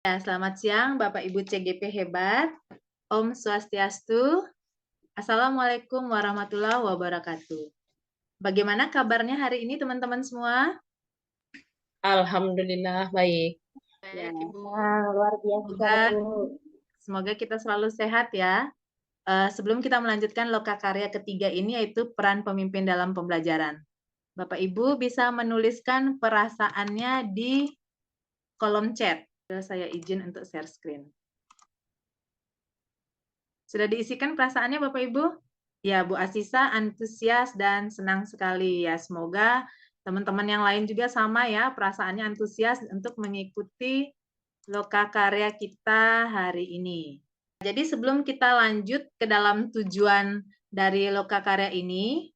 Ya, selamat siang Bapak Ibu CGP hebat. Om Swastiastu. Assalamualaikum warahmatullahi wabarakatuh. Bagaimana kabarnya hari ini teman-teman semua? Alhamdulillah baik. Ya, Ibu. Luar biasa, Bu. Semoga kita selalu sehat ya. Sebelum kita melanjutkan lokakarya ketiga ini, yaitu peran pemimpin dalam pembelajaran. Bapak Ibu bisa menuliskan perasaannya di kolom chat. Saya izin untuk share screen. Sudah diisikan perasaannya Bapak Ibu? Ya, Bu Asisa antusias dan senang sekali ya. Semoga teman-teman yang lain juga sama ya, perasaannya antusias untuk mengikuti lokakarya kita hari ini. Jadi sebelum kita lanjut ke dalam tujuan dari lokakarya ini,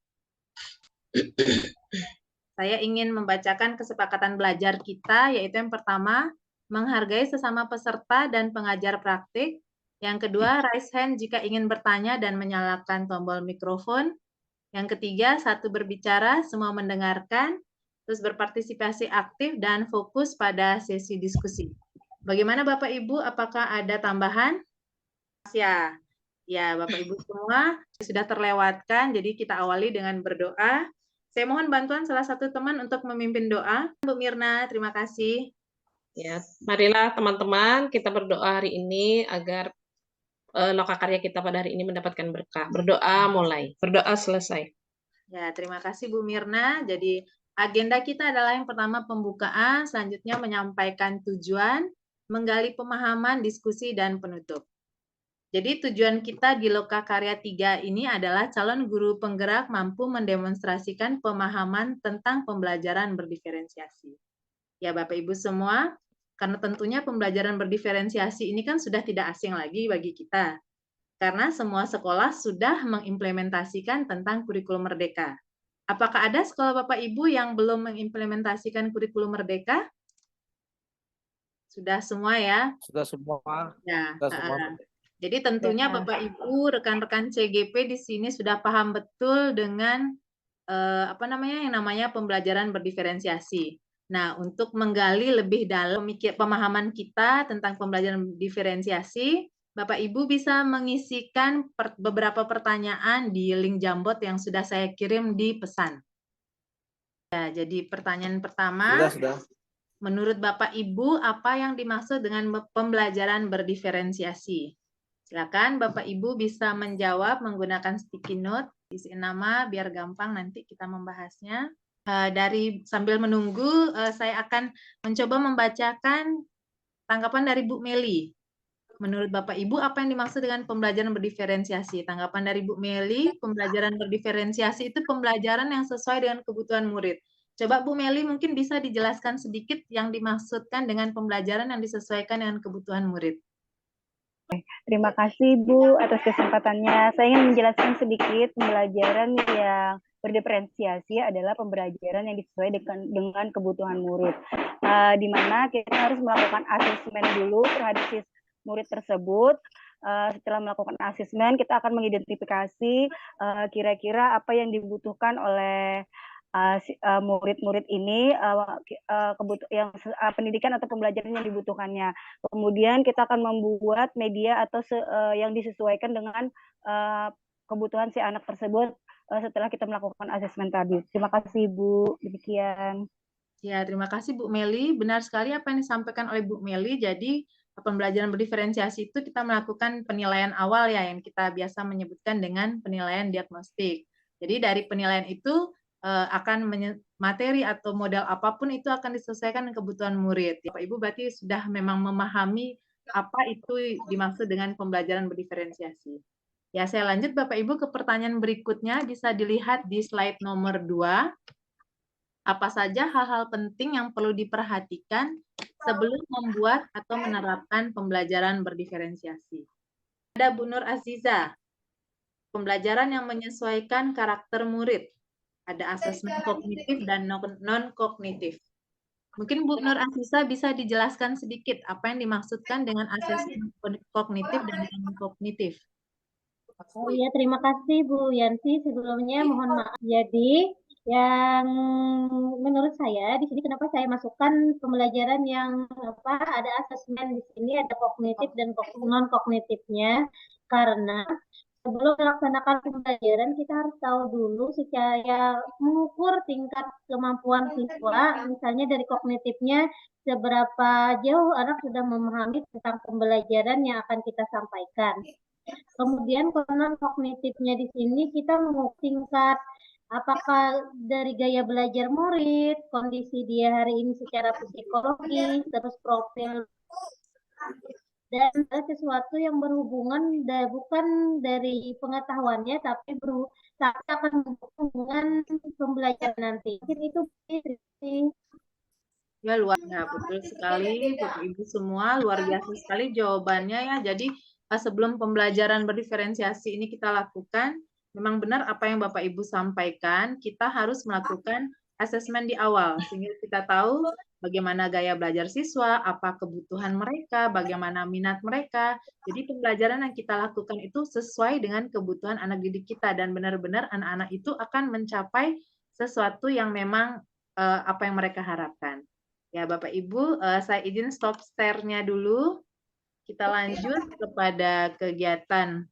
saya ingin membacakan kesepakatan belajar kita, yaitu yang pertama, menghargai sesama peserta dan pengajar praktik. Yang kedua, raise hand jika ingin bertanya dan menyalakan tombol mikrofon. Yang ketiga, satu berbicara, semua mendengarkan, terus berpartisipasi aktif dan fokus pada sesi diskusi. Bagaimana Bapak Ibu, apakah ada tambahan? Ya, ya Bapak Ibu semua sudah terlewatkan, jadi kita awali dengan berdoa. Saya mohon bantuan salah satu teman untuk memimpin doa. Bu Mirna, terima kasih. Ya, marilah teman-teman kita berdoa hari ini agar lokakarya kita pada hari ini mendapatkan berkah. Berdoa mulai, berdoa selesai. Ya, terima kasih Bu Mirna. Jadi agenda kita adalah yang pertama pembukaan, selanjutnya menyampaikan tujuan, menggali pemahaman, diskusi, dan penutup. Jadi tujuan kita di Lokakarya 3 ini adalah calon guru penggerak mampu mendemonstrasikan pemahaman tentang pembelajaran berdiferensiasi. Ya Bapak Ibu semua, karena tentunya pembelajaran berdiferensiasi ini kan sudah tidak asing lagi bagi kita. Karena semua sekolah sudah mengimplementasikan tentang kurikulum merdeka. Apakah ada sekolah Bapak Ibu yang belum mengimplementasikan kurikulum merdeka? Sudah semua ya? Sudah semua. Ya. Sudah semua. Jadi tentunya Bapak Ibu, rekan-rekan CGP di sini sudah paham betul dengan yang namanya pembelajaran berdiferensiasi. Nah, untuk menggali lebih dalam pemahaman kita tentang pembelajaran diferensiasi, Bapak Ibu bisa mengisikan beberapa pertanyaan di link Jambot yang sudah saya kirim di pesan. Ya, jadi pertanyaan pertama. Sudah. Menurut Bapak Ibu, apa yang dimaksud dengan pembelajaran berdiferensiasi? Silakan Bapak Ibu bisa menjawab menggunakan sticky note, isi nama biar gampang nanti kita membahasnya. Sambil menunggu, saya akan mencoba membacakan tanggapan dari Bu Meli. Menurut Bapak Ibu, apa yang dimaksud dengan pembelajaran berdiferensiasi? Tanggapan dari Bu Meli, pembelajaran berdiferensiasi itu pembelajaran yang sesuai dengan kebutuhan murid. Coba Bu Meli mungkin bisa dijelaskan sedikit yang dimaksudkan dengan pembelajaran yang disesuaikan dengan kebutuhan murid. Terima kasih Bu atas kesempatannya. Saya ingin menjelaskan sedikit pembelajaran yang berdiferensiasi adalah pembelajaran yang disesuaikan dengan kebutuhan murid. Di mana kita harus melakukan asesmen dulu terhadap murid tersebut. Setelah melakukan asesmen, kita akan mengidentifikasi kira-kira apa yang dibutuhkan oleh murid-murid ini pendidikan atau pembelajaran yang dibutuhkannya. Kemudian kita akan membuat media atau yang disesuaikan dengan kebutuhan si anak tersebut setelah kita melakukan asesmen tadi. Terima kasih Bu. Demikian. Ya, terima kasih Bu Meli. Benar sekali apa yang disampaikan oleh Bu Meli. Jadi pembelajaran berdiferensiasi itu kita melakukan penilaian awal ya yang kita biasa menyebutkan dengan penilaian diagnostik. Jadi dari penilaian itu akan materi atau modal apapun itu akan disesuaikan dengan kebutuhan murid. Bapak Ibu berarti sudah memang memahami apa itu dimaksud dengan pembelajaran berdiferensiasi. Ya, saya lanjut Bapak Ibu ke pertanyaan berikutnya, bisa dilihat di slide nomor 2. Apa saja hal-hal penting yang perlu diperhatikan sebelum membuat atau menerapkan pembelajaran berdiferensiasi? Ada Bu Nur Aziza, pembelajaran yang menyesuaikan karakter murid. Ada asesmen kognitif dan non-kognitif. Mungkin Bu Nur Aziza bisa dijelaskan sedikit apa yang dimaksudkan dengan asesmen kognitif dan non-kognitif. Oh ya, terima kasih Bu Yanti. Sebelumnya mohon maaf. Jadi Yang menurut saya di sini kenapa saya masukkan pembelajaran yang ada asesmen di sini, ada kognitif dan non kognitifnya, karena sebelum melaksanakan pembelajaran kita harus tahu dulu secara mengukur tingkat kemampuan siswa, misalnya dari kognitifnya seberapa jauh anak sudah memahami tentang pembelajaran yang akan kita sampaikan. Kemudian non kognitifnya di sini kita mengukur tingkat apakah dari gaya belajar murid, kondisi dia hari ini secara psikologis, terus profil, dan sesuatu yang berhubungan bukan dari pengetahuannya, tapi akan berhubungan dengan pembelajaran nanti. Mungkin itu sih. Ya, betul sekali, Bapak Ibu semua, luar biasa sekali jawabannya ya. Jadi sebelum pembelajaran berdiferensiasi ini kita lakukan, memang benar apa yang Bapak Ibu sampaikan, kita harus melakukan asesmen di awal, sehingga kita tahu bagaimana gaya belajar siswa, apa kebutuhan mereka, bagaimana minat mereka. Jadi pembelajaran yang kita lakukan itu sesuai dengan kebutuhan anak didik kita, dan benar-benar anak-anak itu akan mencapai sesuatu yang memang apa yang mereka harapkan. Ya, Bapak Ibu, saya izin stop share-nya dulu. Kita lanjut kepada kegiatan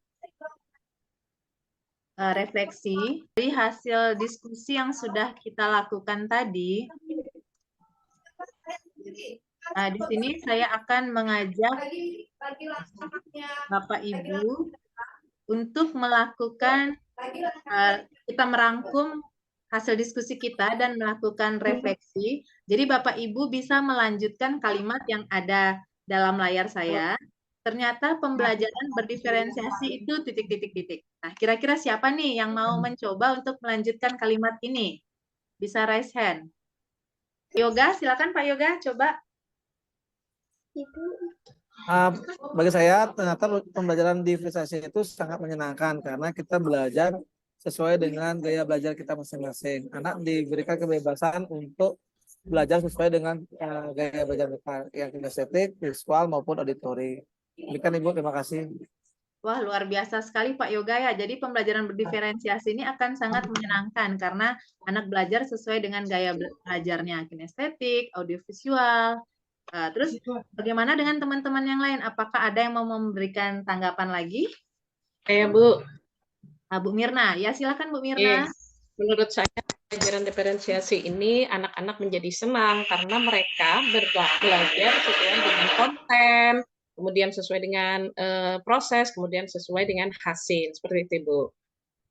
refleksi. Dari hasil diskusi yang sudah kita lakukan tadi, nah, di sini saya akan mengajak Bapak Ibu untuk melakukan, kita merangkum hasil diskusi kita dan melakukan refleksi. Jadi Bapak Ibu bisa melanjutkan kalimat yang ada dalam layar saya. Ternyata pembelajaran berdiferensiasi itu titik-titik-titik. Nah, kira-kira siapa nih yang mau mencoba untuk melanjutkan kalimat ini? Bisa raise hand. Yoga, silakan Pak Yoga, coba. Bagi saya ternyata pembelajaran diferensiasi itu sangat menyenangkan karena kita belajar sesuai dengan gaya belajar kita masing-masing. Anak diberikan kebebasan untuk belajar sesuai dengan gaya belajar mereka, yang kinestetik, visual maupun auditori. Demikian Ibu, terima kasih. Wah, luar biasa sekali Pak Yoga ya. Jadi pembelajaran berdiferensiasi ini akan sangat menyenangkan karena anak belajar sesuai dengan gaya belajarnya, kinestetik, audiovisual. Terus bagaimana dengan teman-teman yang lain? Apakah ada yang mau memberikan tanggapan lagi? Bu. Bu Mirna, ya silakan Bu Mirna. Menurut saya pembelajaran diferensiasi ini anak-anak menjadi senang karena mereka belajar sesuai dengan konten, kemudian sesuai dengan proses, kemudian sesuai dengan hasil. Seperti itu, Bu.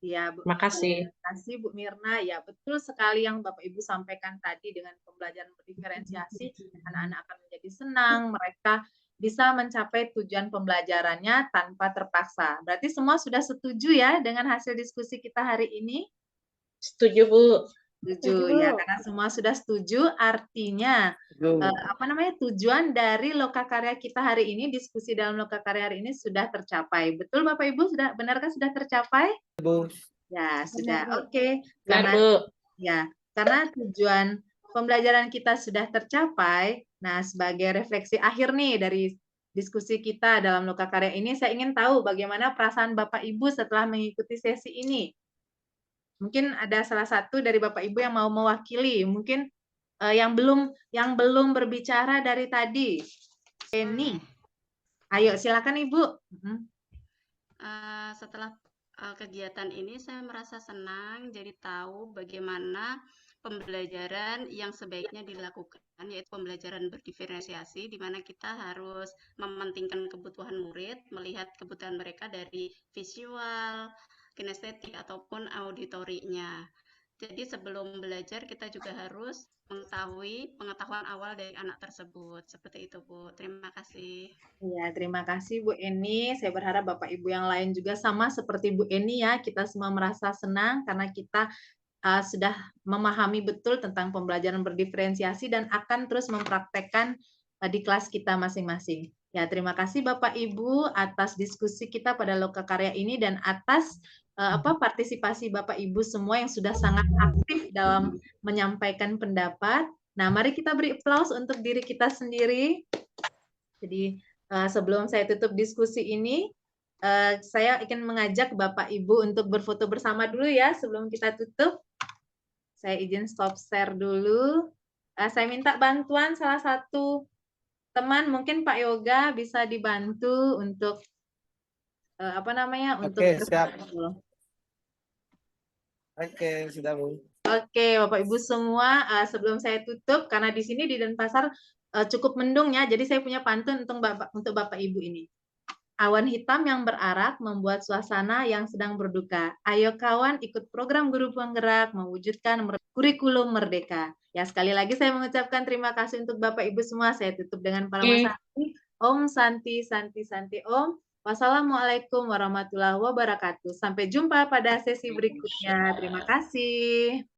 Ya, Bu. Terima kasih. Terima kasih Bu Mirna. Ya, betul sekali yang Bapak Ibu sampaikan tadi, dengan pembelajaran berdiferensiasi, anak-anak akan menjadi senang, mereka bisa mencapai tujuan pembelajarannya tanpa terpaksa. Berarti semua sudah setuju ya dengan hasil diskusi kita hari ini? Setuju, Bu. Setuju ya, karena semua sudah setuju, artinya tujuan dari lokakarya kita hari ini, diskusi dalam lokakarya hari ini sudah tercapai. Betul Bapak Ibu, benarkah sudah tercapai? Bu. Ya, sudah. Oke. Benar, Bu. Ya, karena tujuan pembelajaran kita sudah tercapai. Nah, sebagai refleksi akhir nih dari diskusi kita dalam lokakarya ini, saya ingin tahu bagaimana perasaan Bapak Ibu setelah mengikuti sesi ini. Mungkin ada salah satu dari Bapak Ibu yang mau mewakili, mungkin yang belum berbicara dari tadi. Eni, ayo silakan Ibu. Setelah kegiatan ini saya merasa senang, jadi tahu bagaimana pembelajaran yang sebaiknya dilakukan, yaitu pembelajaran berdiferensiasi, di mana kita harus mementingkan kebutuhan murid, melihat kebutuhan mereka dari visual, kinestetik, ataupun auditorinya. Jadi sebelum belajar kita juga harus mengetahui pengetahuan awal dari anak tersebut. Seperti itu, Bu. Terima kasih. Ya, terima kasih Bu Eni. Saya berharap Bapak Ibu yang lain juga sama seperti Bu Eni ya. Kita semua merasa senang karena kita sudah memahami betul tentang pembelajaran berdiferensiasi dan akan terus mempraktekkan di kelas kita masing-masing. Ya, terima kasih Bapak Ibu atas diskusi kita pada lokakarya ini dan atas partisipasi Bapak Ibu semua yang sudah sangat aktif dalam menyampaikan pendapat. Nah, mari kita beri aplaus untuk diri kita sendiri. Jadi, sebelum saya tutup diskusi ini, saya ingin mengajak Bapak Ibu untuk berfoto bersama dulu ya sebelum kita tutup. Saya izin stop share dulu. Saya minta bantuan salah satu teman, mungkin Pak Yoga bisa dibantu untuk untuk Oke, siap. Oke, sudah Bu. Oke, Bapak Ibu semua, sebelum saya tutup karena di sini di Denpasar cukup mendung ya, jadi saya punya pantun untuk Bapak Ibu ini. Awan hitam yang berarak membuat suasana yang sedang berduka. Ayo kawan ikut program Guru Penggerak mewujudkan kurikulum merdeka. Ya, sekali lagi saya mengucapkan terima kasih untuk Bapak Ibu semua. Saya tutup dengan Parama Santi. Om Santi Santi Santi Om. Wassalamualaikum warahmatullahi wabarakatuh. Sampai jumpa pada sesi berikutnya. Terima kasih.